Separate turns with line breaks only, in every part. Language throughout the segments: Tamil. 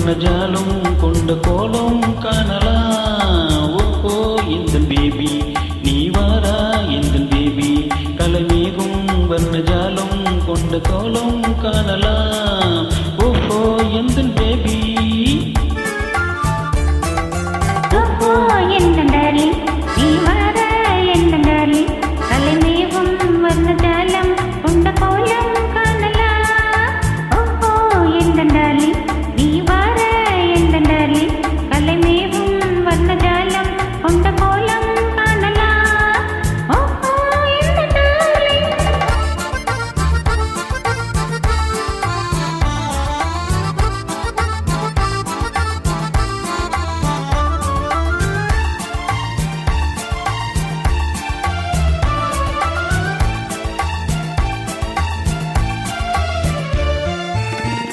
வர்ணஜாலம் கொண்ட கோலம் காணலாம். ஓஹோ இந்த பேபி நீ வாரா இந்த பேபி, கலைமேகும் வர்ணஜாலம் கொண்ட கோலம் காணலாம். ஓஹோ இந்த பேபி,
ஓஹோ எந்த டார்லிங் நீ வாரா எந்த டார்லிங், கலைமேகும் வர்ணஜாலம் கொண்ட கோலம் காணலாம். ஓஹோ எந்த டார்லிங் நீ வாரா எந்த டார்லிங், கலைமேகும் வர்ணஜாலம் கொண்ட கோலம் காணலாம். ஓஹோ எந்த டார்லிங்.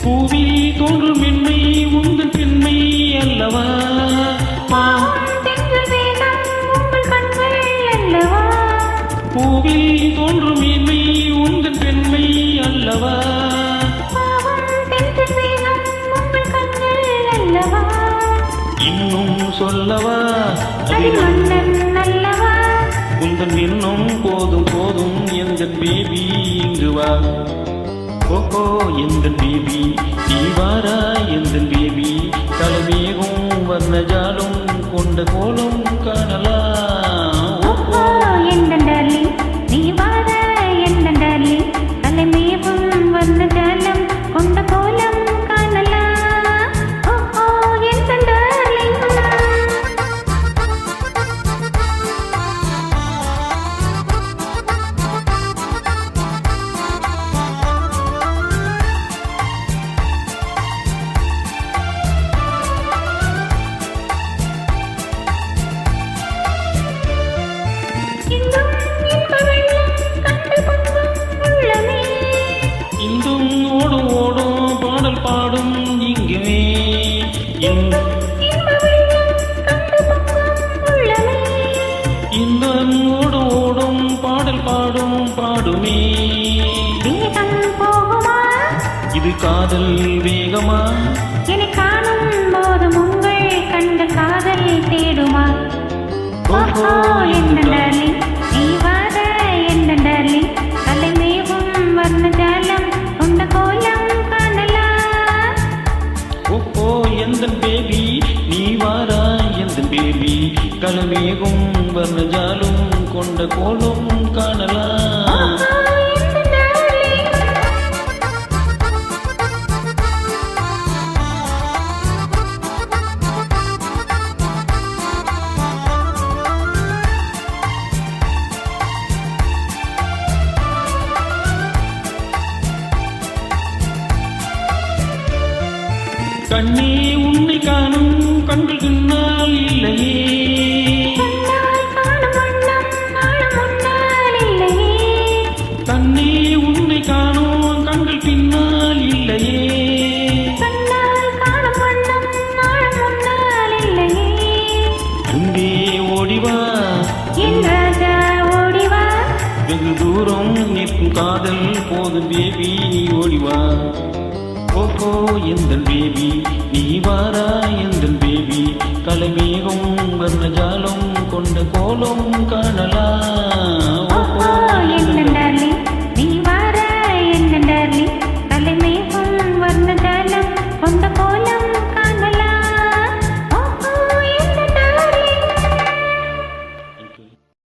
பூவில் தோன்றும் மென்மை உங்கள் பெண்மை அல்லவா,
தென்றல் வேகம் உங்கள் கண்கள் அல்லவா,
பூவில் தோன்றும் மென்மை உங்கள் பெண்மை அல்லவா,
தென்றல் வேகம் உங்கள் கண்கள் அல்லவா,
இன்னும் சொல்லவா
மன்னன் அல்லவா,
உந்தன் இன்னும் போதும் போதும் எந்த பேபி இங்கு வா. ஓஹோ எந்த பேபி நீ வாரா எந்த பேபி, கலைமேகும் வர்ணஜாலம் கொண்ட கோலம் காணலாம்.
ஓஹோ எந்த டார்லிங் நீ வாரா எந்த டார்லிங், கலைமேகும் வர்ணஜாலம் கொண்ட கோலம் காணலாம். ஓஹோ எந்த டார்லிங்.
இந்தும் ஓடும் ஓடும் பாடல் பாடும் இங்குமே, இந்தும் ஓடும் ஓடும் பாடல் பாடும் பாடுமே. இது காதல் வேகமா,
என்னை காணும் போதும் உங்கள் கண்ட காதல் தேடுமா. ஓஹோ எந்த டார்லிங் நீ வார எந்த டார்லிங், கலைமேகும் வர்ணஜாலம் கொண்ட கோலம் காணலாம்.
ஓஹோ எந்த பேபி நீ வாரா எந்த பேபி, கலைமேகும் வர்ணஜாலம் கொண்ட கோலம் காணலாம். கண்ணே உன்னை காணும் கண்கள் பின்னால் இல்லையே, கண்ணே உன்னை காணும் கண்கள் பின்னால் இல்லையே, அன்பே ஓடிவா
என் ராஜா ஓடிவா,
வெகு தூரம் நிற்கும் காதல் போதும் பேபி நீ ஓடிவா. ஓஹோ எந்த பேபி நீ வாரா எந்த பேபி,